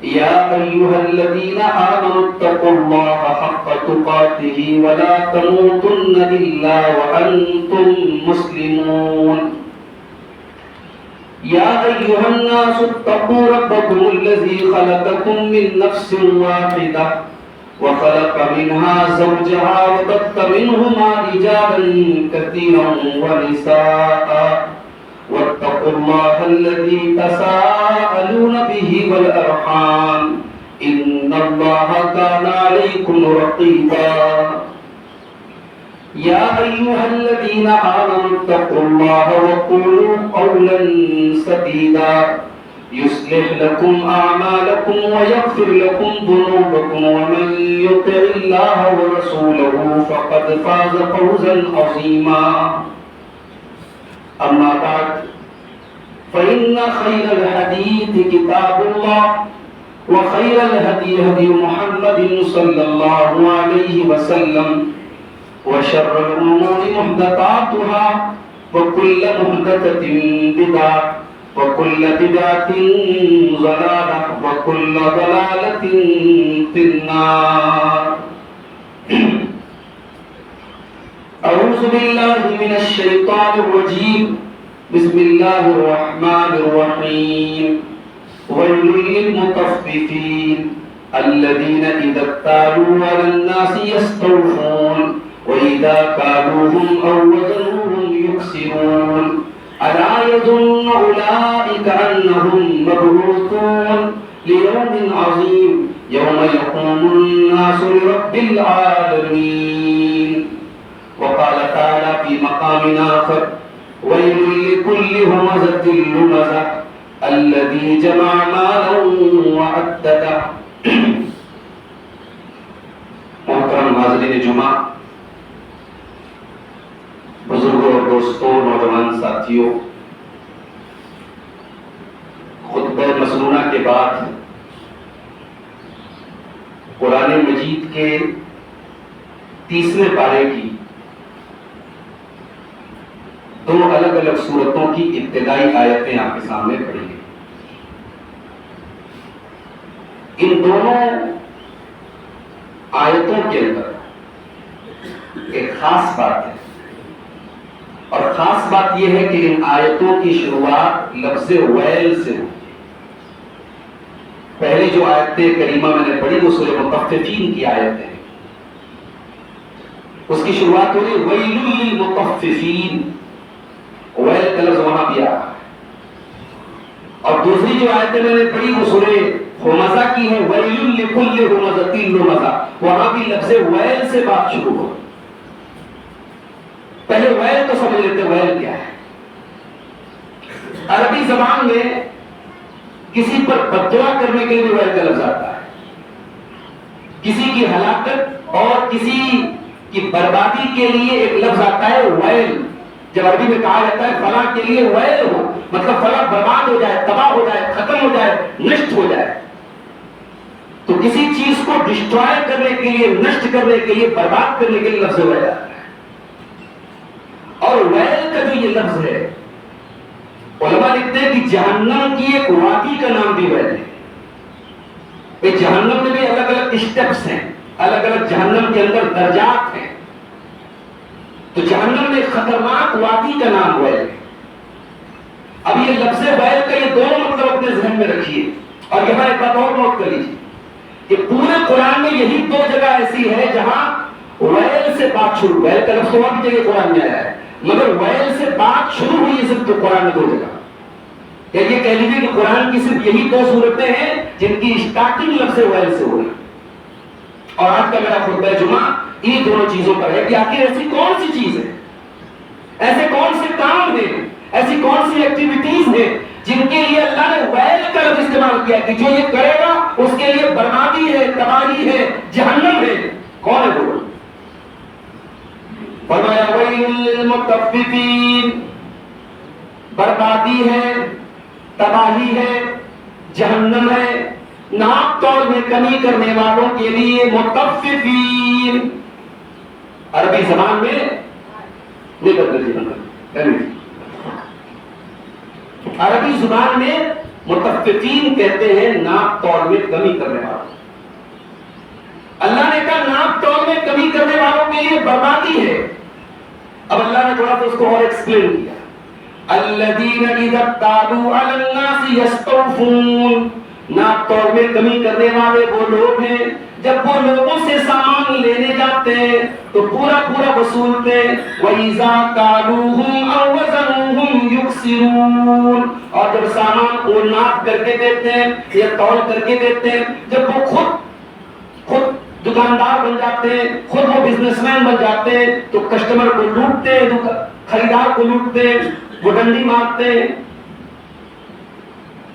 يا أيها الذين آمنوا اتقوا الله حق تقاته ولا تموتن إلا وأنتم مسلمون. يا أيها الناس اتقوا ربكم الذي خلقكم من نفس واحدة وخلق منها زوجها وبث منهما رجالا كثيرا ونساء واتقوا الله الذي تساءلون به والأرحام إن الله كان عليكم رقيبا. يا أيها الذين آمنوا اتقوا الله وقولوا قولا سديدا يصلح لكم أعمالكم ويغفر لكم ذنوبكم ومن يطع الله ورسوله فقد فاز فوزا عظيما. أما بعد فإن خير الحديث كتاب الله وخير الهدي هدي محمد صلى الله عليه وسلم وشر الأمور محدثاتها وكل محدثة بدعة وكل بدعة ضلالة وكل ضلالة في النار. أعوذ بالله من الشيطان الرجيم. بسم الله الرحمن الرحيم. ويل للمطففين الذين إذا اكتالوا على الناس يستوفون وإذا كالوهم أو وزنوهم يخسرون. ألا يظن أولئك أنهم مبعوثون ليوم عظيم يوم يقوم الناس لرب العالمين. وقال تعالى في مقام آخر ويل لكل همزة لمزة الذي جمع مالا وعدده. محترم حاضرین جمعہ، بزرگوں اور دوستوں، نوجوان ساتھیوں، خطبہ مسنونہ کے بعد قرآن مجید کے 30ویں پارے کی دو الگ الگ سورتوں کی ابتدائی آیتیں آپ کے سامنے پڑھی ہیں. ان دونوں آیتوں کے اندر ایک خاص بات ہے، اور خاص بات یہ ہے کہ ان آیتوں کی شروعات لفظ ویل سے ہوئی. پہلی جو آیت کریمہ میں نے پڑھی وہ سورہ مطففین کی آیت ہے. اس کی شروعات ہوئی ویل للمطففین. ویل کا لفظ وہاں بھی آ رہا ہے. اور دوسری جو آیت میں نے پڑھی وہ سورہ ہمزہ کی ہے ویل لکل ہمزۃ لمزہ. وہاں بھی لفظ ویل سے بات شروع ہو. پہلے ویل تو سمجھ لیتے ویل کیا ہے. عربی زبان میں کسی پر بددعا کرنے کے لیے ویل کا لفظ آتا ہے. کسی کی ہلاکت اور کسی کی بربادی کے لیے ایک لفظ آتا ہے ویل. جب عربی میں کہا جاتا ہے فلاں کے لیے ویل ہو، مطلب فلاں برباد ہو جائے، تباہ ہو جائے، ختم ہو جائے، نشٹ ہو جائے. تو کسی چیز کو ڈسٹرائے کرنے کے لیے، نشٹ کرنے کے لیے، برباد کرنے کے لیے لفظ ویل آتا ہے. اور ویل کا جو یہ لفظ ہے، علماء لکھتے ہیں کہ جہنم کی ایک وادی کا نام بھی ویل ہے. جہنم میں بھی الگ الگ اسٹیپس ہیں، الگ الگ جہنم کے اندر درجات ہیں. تو جہنم میں خطرناک وادی کا نام ویل ہے. اب یہ لفظ ویل کا یہ دونوں مطلب اپنے ذہن میں رکھیے. اور یہاں ایک بات اور نوٹ کر لیجیے کہ پورے قرآن میں یہی دو جگہ ایسی ہے جہاں ویل سے بات شروع. ویل کا لفظ وہاں بھی جگہ قرآن میں آیا ہے، مگر ویل سے بات شروع ہوئی صرف تو قرآن میں دو جگہ. یا یہ کہہ لیجیے کہ قرآن کی صرف یہی دو صورتیں ہیں جن کی اسٹارٹنگ لفظ ویل سے ہوئی. اور آج کا میرا خطبہ جمعہ ان دونوں چیزوں پر ہے کہ آخر ایسی کون سی چیز ہے، ایسے کون سے کام ہیں، ایسی کون سی ایکٹیویٹیز ہیں جن کے لیے اللہ نے ویل کا لفظ استعمال کیا کہ جو یہ کرے گا اس کے لیے بربادی ہے، تباہی ہے، جہنم ہے. کون ہے وہ؟ فرمایا ویل للمطففین، بربادی ہے، تباہی ہے، جہنم ہے ناپ توڑ میں کمی کرنے والوں کے لیے. مطففین عربی زبان میں عربی زبان میں متفقین کہتے ہیں ناپ تول میں کمی کرنے والوں. اللہ نے کہا ناپ تول میں کمی کرنے والوں کے لیے بربادی ہے. اب اللہ نے تھوڑا سا اس کو اور ایکسپلین کیا. الذین اذا اکتالوا علی الناس یستوفون. ناپ تول میں کمی کرنے والے وہ لوگ ہیں جب وہ لوگوں سے سامان لینے جاتے ہیں تو پورا پورا وصولتے ہیں. وَإِذَا كَالُوهُمْ أَوْ وَزَنُوهُمْ يُخْسِرُونَ. اور جب سامان کو ناپ کر کے دیتے ہیں یا تول کر کے دیتے ہیں, جب وہ خود دکاندار بن جاتے ہیں, خود وہ بزنس مین بن جاتے ہیں تو کسٹمر کو لوٹتے ہیں, خریدار کو لوٹتے ہیں, وہ ڈنڈی مارتے ہیں.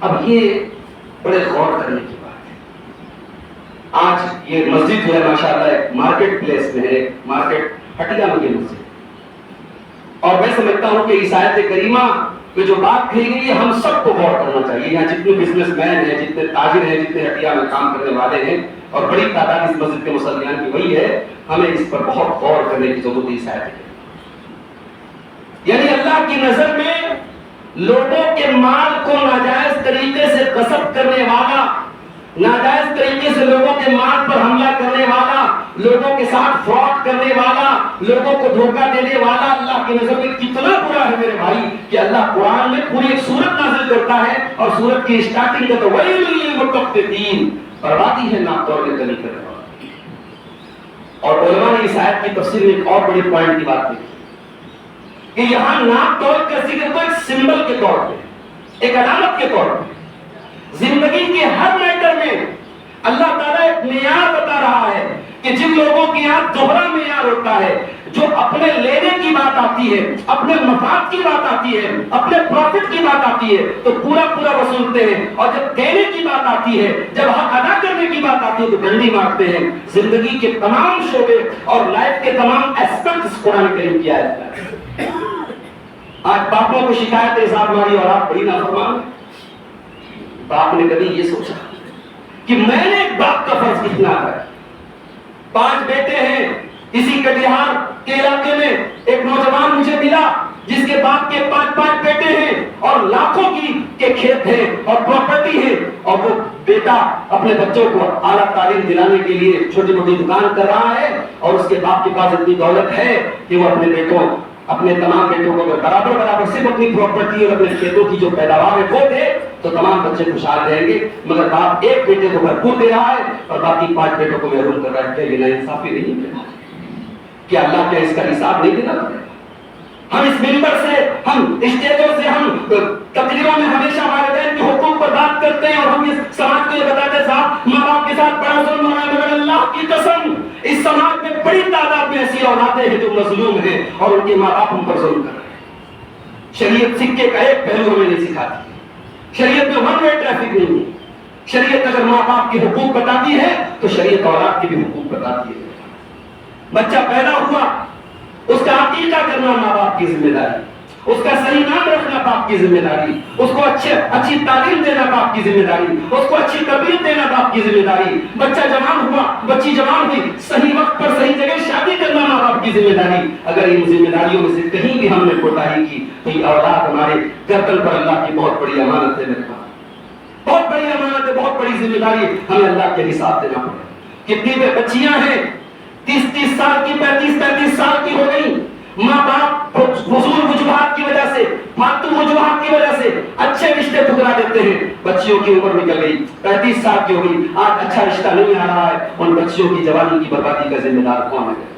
اب یہ بڑے غور کرنے کی بات ہے. آج یہ مسجد جو ہے ماشاءاللہ ایک مارکیٹ پلیس میں ہے, مارکیٹ ہٹیا میں یہ مسجد, اور میں سمجھتا ہوں کہ اس آیت کریمہ میں جو بات کہی گئی ہے ہم سب کو غور کرنا چاہیے. یہاں جتنے بزنس مین ہیں, جتنے تاجر ہیں, جتنے ہٹیا میں کام کرنے والے ہیں, اور بڑی تعداد اس مسجد کے مسلمان کی وہی ہے, ہمیں اس پر بہت غور کرنے کی ضرورت ہے. اس آیت ہے یعنی اللہ کی نظر میں لوگوں کے مال کو ناجائز طریقے سے غصب کرنے والا, ناجائز طریقے سے لوگوں کے مال پر حملہ کرنے والا, لوگوں کے ساتھ فراڈ کرنے والا, لوگوں کو دھوکہ دینے والا اللہ کی نظر میں کتنا برا ہے میرے بھائی, کہ اللہ قرآن میں پوری ایک سورت نازل کرتا ہے اور سورت کی اسٹارٹنگ کا تو وَيْلٌ لِّلْمُطَفِّفِينَ, بربادی ہے ناپ تول میں کمی کرنے والا. اور علماء نے اس آیت کی تفسیر میں ایک اور بڑی پوائنٹ کی بات لکھی کہ یہاں ناپ تول کا ذکر تو ایک سمبل کے طور پہ, ایک علامت کے طور پہ, زندگی کے ہر میٹر میں اللہ تعالیٰ ایک معیار بتا رہا ہے کہ جن لوگوں کے یہاں دوہرا معیار ہوتا ہے, جو اپنے لینے کی بات آتی ہے, اپنے مفاد کی بات آتی ہے, اپنے پروفٹ کی بات آتی ہے تو پورا پورا وصولتے ہیں, اور جب دینے کی بات آتی ہے, جب حق ادا کرنے کی بات آتی ہے تو ڈنڈی مارتے ہیں. زندگی کے تمام شعبے اور لائف کے تمام ایسپیکٹس قرآن کریم کی آیت ہے. آج باپوں کو شکایت ہے صاحب ہماری اور آپ بڑی نافرمان. باپ نے کبھی یہ سوچا کہ میں نے ایک باپ کا فرض کتنا ہے؟ 5 بیٹے ہیں. اسی کٹیہار کے علاقے میں ایک نوجوان مجھے ملا جس کے باپ کے 5 بیٹے ہیں اور لاکھوں کے کھیت ہیں اور پراپرٹی ہے, اور وہ بیٹا اپنے بچوں کو اعلیٰ تعلیم دلانے کے لیے چھوٹی موٹی دکان کر رہا ہے, اور اس کے باپ کے پاس اتنی دولت ہے کہ وہ اپنے تمام بیٹوں کو برابر صرف اپنی پراپرٹی اور اپنے کھیتوں کی جو پیداوار ہے وہ دے تو تمام بچے خوشحال رہیں گے. مگر باپ ایک بیٹے کو بھرپور دے رہا ہے اور باقی 5 بیٹوں کو محروم کر رہا ہے. یہ انصافی نہیں ہے کہ اللہ کیا اس کا حساب نہیں دینا پڑے گا؟ ہم اس منبر سے, ہم اسٹیجوں سے, ہم تقریروں میں ہمیشہ والدین کے حقوق پر بات کرتے ہیں, اور ہم اس سماج کو یہ بتاتے ہیں صاحب ماں باپ کے ساتھ بڑا ظلم ہو رہا ہے, مگر اللہ کی قسم اس سماج میں بڑی تعداد میں ایسی اولادیں ہیں جو مظلوم ہیں اور ان کے ماں باپ ان پر ظلم کر رہے ہیں. شریعت سکے کا ایک پہلو ہمیں نہیں سکھاتی. شریعت میں ون وے ٹریفک نہیں ہے. شریعت اگر ماں باپ کے حقوق بتاتی ہے تو شریعت اولاد کے بھی حقوق بتاتی ہے. بچہ پیدا ہوا, اس کا عقیدہ کرنا ماں باپ کی ذمہ داری, اس کا صحیح نام رکھنا باپ کی ذمہ داری, اس کو اچھی تعلیم دینا باپ کی ذمہ داری, اس کو اچھی تربیت دینا باپ کی ذمہ داری. بچہ جوان ہوا, بچی جوان ہوئی, صحیح وقت پر صحیح جگہ شادی کرنا ماں باپ کی ذمہ داری. اگر ان ذمہ داریوں میں سے کہیں بھی ہم نے کوتاہی کی تو یہ اولاد ہمارے گردن پر اللہ کی بہت بڑی امانت ہے. میرے پاس بہت بڑی امانت ہے, بہت بڑی ذمہ داری ہے, ہمیں اللہ کے حساب دینا پڑے. کتنی بچیاں ہیں 30 سال کی, 35 سال کی ہو گئی, ماں باپ فضول وجوہات کی وجہ سے, فالتو وجوہات کی وجہ سے اچھے رشتے ٹھکرا دیتے ہیں. بچیوں کی عمر نکل گئی, 35 سال کی ہو گئی, آج اچھا رشتہ نہیں آ رہا ہے. ان بچیوں کی جوانی کی بربادی کا ذمہ دار کون ہے؟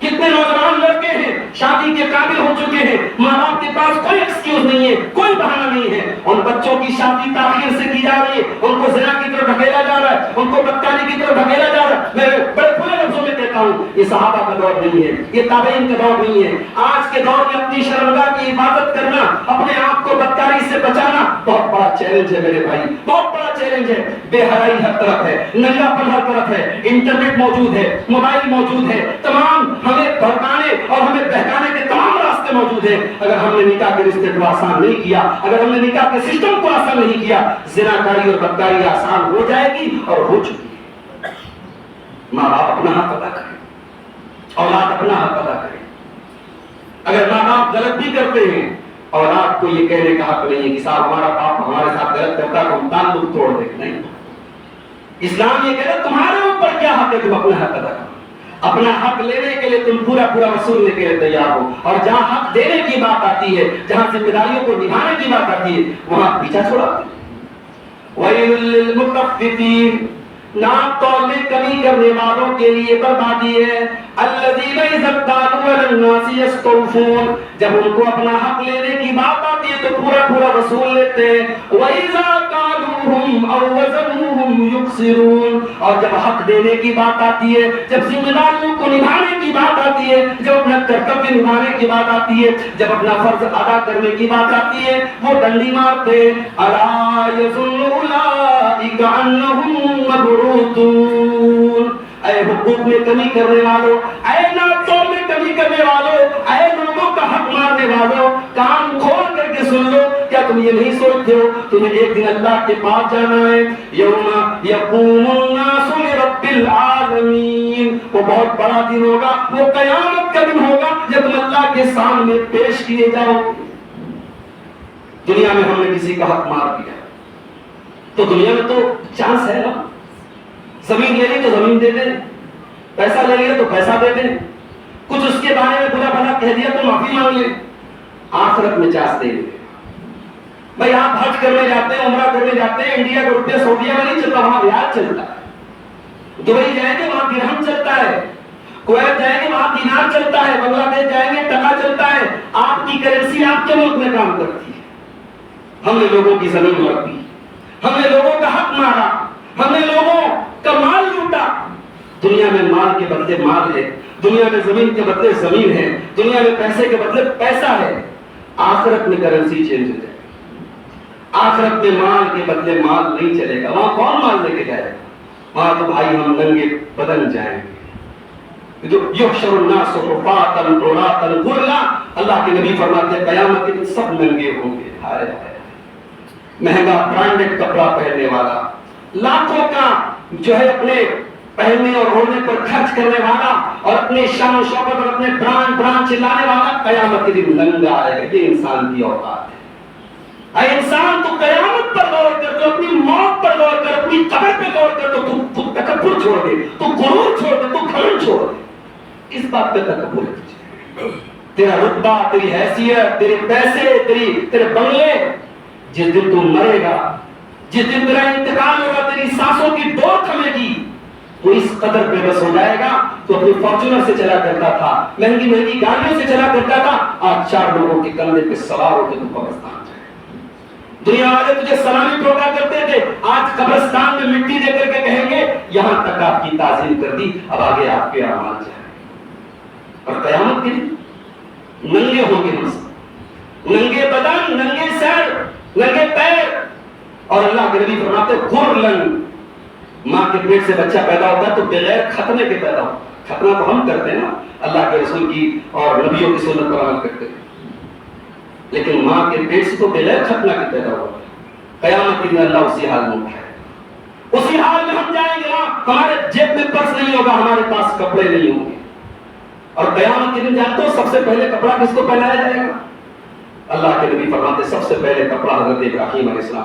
کتنے نوجوان لڑکے ہیں شادی کے قابل ہو چکے ہیں, ماں باپ کے پاس کوئی ایکسکیوز نہیں ہے, کوئی بہانہ نہیں ہے, ان بچوں کی شادی تاخیر سے کی جا رہی ہے, ان کو زنا کی طرف ڈھکیلا جا رہا ہے, ان کو بدکاری کی طرف ڈھکیلا جا رہا ہے. میں بڑے کھلے لفظوں میں کہتا ہوں یہ صحابہ کا دور نہیں ہے, یہ تابعین کا دور نہیں ہے. آج کے دور میں اپنی شرمگاہ کی حفاظت کرنا, اپنے آپ کو بدکاری سے بچانا بہت بڑا چیلنج ہے میرے بھائی, بہت بڑا چیلنج ہے. بے حیائی ہر طرف ہے, ننگا پن ہر طرف ہے, انٹرنیٹ موجود ہے, موبائل موجود ہے, تمام ہمیں بھڑکانے اور ہمیں بہکانے کے تمام راستے موجود ہیں. اگر ہم نے نکاح کے رشتے کو آسان نہیں کیا, اگر ہم نے نکاح کے سسٹم کو آسان نہیں کیا, زناکاری اور بدکاری آسان ہو جائے گی اور ہو چکی ہے. ماں باپ اپنا حق ادا کریں, اولاد اپنا حق ادا کریں. اگر ماں باپ غلط بھی کرتے ہیں اولاد کو یہ کہنے کا حق نہیں ہے کہ صاحب ہمارا باپ ہمارے ساتھ غلط کرتا تو ہم تعلق توڑ دیں. نہیں, اسلام یہ کہہ رہا تمہارے اوپر کیا حق ہے, تم اپنا حق ادا کرو. اپنا حق لینے کے لیے تم پورا وصولنے کے لیے تیار ہو, اور جہاں حق دینے کی بات آتی ہے, جہاں ذمہ داریوں کو نبھانے کی بات آتی ہے, وہاں پیچھا چھوڑاتے ہیں. وَيْلٌ لِّلْمُطَفِّفِينَ, ناپ تول میں کمی کرنے والوں کے لیے بربادی ہے. الَّذِينَ إِذَا اكْتَالُوا عَلَى النَّاسِ يَسْتَوْفُونَ, جب ان کو اپنا حق لینے کی بات آتی ہے تو پورا وصول لیتے ہیں. وَإِذَا كَالُوهُمْ أَوْ وَزَنُوهُمْ يُخْسِرُونَ, اور جب حق دینے کی بات آتی ہے, جب ذمہ داریوں کو نبھانے کی بات آتی ہے, جب اپنا کرتویہ نبھانے کی بات آتی ہے, جب اپنا فرض ادا کرنے کی بات آتی ہے, وہ ڈنڈی مارتے. أَلَا يَظُنُّ أُولَٰئِكَ أَنَّهُم مَّبْعُوثُونَ, اے حقوق میں کمی کرنے والوں, اے نعمتوں میں کمی کرنے والوں, اے لوگوں کا حق مارنے والوں, کان کھول کر کے سن لو. کیا تم یہ نہیں سوچتے ہو تمہیں ایک دن اللہ کے پاس جانا ہے؟ یوم یقوم الناس لرب العالمین, وہ بہت بڑا دن ہوگا, وہ قیامت کا دن ہوگا جب تم اللہ کے سامنے پیش کیے جاؤ. دنیا میں ہم نے کسی کا حق مار دیا تو دنیا میں تو چانس ہے نا, زمین لے لی تو زمین دے دیں, پیسہ لے لیا تو پیسہ دے دیں, کچھ اس کے بارے میں برا بھلا کہہ دیا تو معافی مانگ لیں. آخرت میں چانس دے دیں. بھائی آپ حج کرنے جاتے ہیں, عمرہ کرنے جاتے ہیں, انڈیا کا روپیہ سعودیہ میں نہیں چلتا, وہاں ریال چلتا ہے. دبئی جائیں گے وہاں درہم چلتا ہے, کویت جائیں گے وہاں دینار چلتا ہے, بنگلہ دیش جائیں گے ٹکا چلتا ہے. آپ کی کرنسی آپ کے ملک میں کام کرتی ہے. ہم نے لوگوں کی زمین لوٹی, ہم نے لوگوں کا حق مارا, ہم نے لوگوں کا مال لوٹا. دنیا میں مال کے بدلے مال ہے, دنیا میں زمین کے بدلے زمین ہے, دنیا میں پیسے کے بدلے پیسہ ہے. آخرت میں کرنسی چینج ہو جائے, آخرت میں مال کے بدلے مال نہیں چلے گا. وہاں کون مال لے کے جائے گا؟ وہاں تو بھائی ہم ننگے بدن جائیں گے. یحشر الناس حفاۃ عراۃ غرلا, اللہ کے نبی فرماتے ہیں قیامت کے دن سب ننگے ہوں گے. ہائے ہائے, مہنگا برانڈڈ کپڑا پہننے والا, لاکھوں کا جو ہے اپنے پہننے اور اوڑھنے پر خرچ کرنے والا, اور اپنے شان و شوکت اور اپنے برانڈ چلانے والا, قیامت کے دن ننگا آئے گا. یہ انسان کی اوقات ہے. اے انسان, تو قیامت پر غور کر, تو اپنی موت پر غور کر, اپنی قبر پہ غور کر, تو تکبر چھوڑ دے, تو غرور چھوڑ دے, تو گھمنڈ چھوڑ دے. اس بات پہ تکبر ہے. تیرا رتبہ, تیری حیثیت, تیرے پیسے, تیرے بنگلے, جس دن تو مرے گا, جس دن تیرا انتقال ہوگا, تیری سانسوں کی ڈور تھمے گی, تو اس قدر بے بس ہو جائے گا. تو اپنی فارچونر سے چلا کرتا تھا, مہنگی گاڑیوں سے چلا کرتا تھا, آج 4 لوگوں کے کندھے پہ سوار ہو کے تو قبرستان جائے. دنیا والے تجھے سلامی ٹھوکا کرتے تھے, آج قبرستان میں مٹی دے کر کے کہیں گے یہاں تک آپ کی تعظیم کر دی, اب آگے آپ کے اعمال جائیں. اور قیامت کے دن ننگے ہوں گے ہم سب, ننگے بدن, ننگے سر, ننگے پیر. اور اللہ کے نبی فرماتے غرلن, ماں کے پیٹ سے بچہ پیدا ہوتا ہے تو بغیر ختنے کے پیدا ہوتا ہے. ختنہ تو ہم کرتے ہیں نا, اللہ کے رسول کی اور نبیوں کی سنت پر عمل کرتے ہیں, لیکن ماں کے پیٹ سے تو بغیر ختنہ کے پیدا ہوتا ہے. قیامت کے دن اللہ اسی حال میں اٹھائے, اسی حال میں ہم جائیں گے. ہمارے جیب میں پرس نہیں ہوگا, ہمارے پاس کپڑے نہیں ہوں گے. اور قیامت کے دن جانتے ہو سب سے پہلے کپڑا کس کو پہنایا جائے گا؟ اللہ کے نبی فرماتے سب سے پہلے کپڑا حضرت ابراہیم علیہ السلام